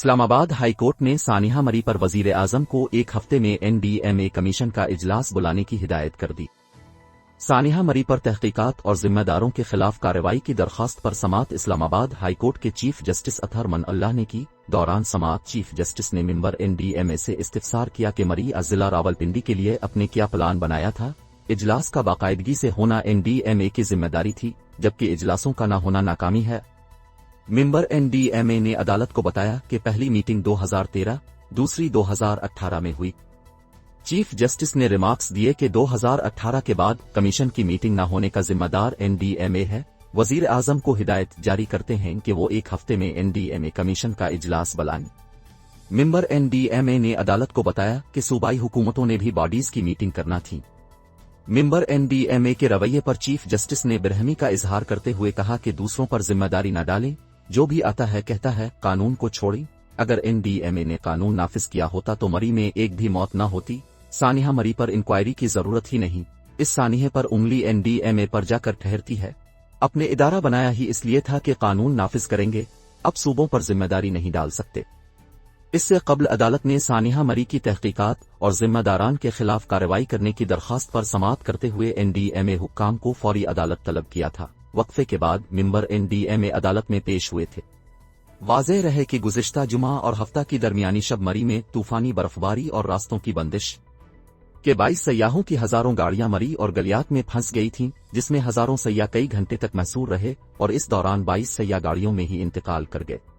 اسلام آباد high court نے سانحہ مری پر وزیر اعظم کو ایک ہفتے میں NDMA کمیشن کا اجلاس بلانے کی ہدایت کر دی۔ سانحہ مری پر تحقیقات اور ذمہ داروں کے خلاف کارروائی کی درخواست پر سماعت اسلام آباد ہائی کورٹ کے چیف جسٹس اطہر من اللہ نے کی۔ دوران سماعت چیف جسٹس نے ممبر NDMA سے استفسار کیا کہ مری ضلع راولپنڈی کے لیے اپنے کیا پلان بنایا تھا۔ اجلاس کا باقاعدگی سے ہونا NDMA کی ذمہ داری تھی، جبکہ اجلاسوں کا نہ ہونا ناکامی ہے۔ ممبر NDMA نے عدالت کو بتایا کہ پہلی میٹنگ 2013، دوسری 2018 میں ہوئی۔ چیف جسٹس نے ریمارکس دیے کہ 2018 کے بعد کمیشن کی میٹنگ نہ ہونے کا ذمہ دار NDMA ہے۔ وزیر اعظم کو ہدایت جاری کرتے ہیں کہ وہ ایک ہفتے میں NDMA کمیشن کا اجلاس بلائیں۔ ممبر NDMA نے عدالت کو بتایا کہ صوبائی حکومتوں نے بھی باڈیز کی میٹنگ کرنا تھی۔ ممبر NDMA کے رویے پر چیف جسٹس نے برہمی کا اظہار کرتے ہوئے کہا کہ دوسروں پر ذمہ داری نہ ڈالیں، جو بھی آتا ہے کہتا ہے قانون کو چھوڑیں۔ اگر NDMA نے قانون نافذ کیا ہوتا تو مری میں ایک بھی موت نہ ہوتی۔ سانحہ مری پر انکوائری کی ضرورت ہی نہیں۔ اس سانحے پر انگلی NDMA پر جا کر ٹھہرتی ہے۔ اپنے ادارہ بنایا ہی اس لیے تھا کہ قانون نافذ کریں گے، اب صوبوں پر ذمہ داری نہیں ڈال سکتے۔ اس سے قبل عدالت نے سانحہ مری کی تحقیقات اور ذمہ داران کے خلاف کارروائی کرنے کی درخواست پر سماعت کرتے ہوئے NDMA حکام کو فوری عدالت طلب کیا تھا۔ وقفے کے بعد ممبر NDMA عدالت میں پیش ہوئے تھے۔ واضح رہے کہ گزشتہ جمعہ اور ہفتہ کی درمیانی شب مری میں طوفانی برفباری اور راستوں کی بندش کے باعث سیاحوں کی ہزاروں گاڑیاں مری اور گلیات میں پھنس گئی تھیں، جس میں ہزاروں سیاح کئی گھنٹے تک محصور رہے اور اس دوران 22 سیاح گاڑیوں میں ہی انتقال کر گئے۔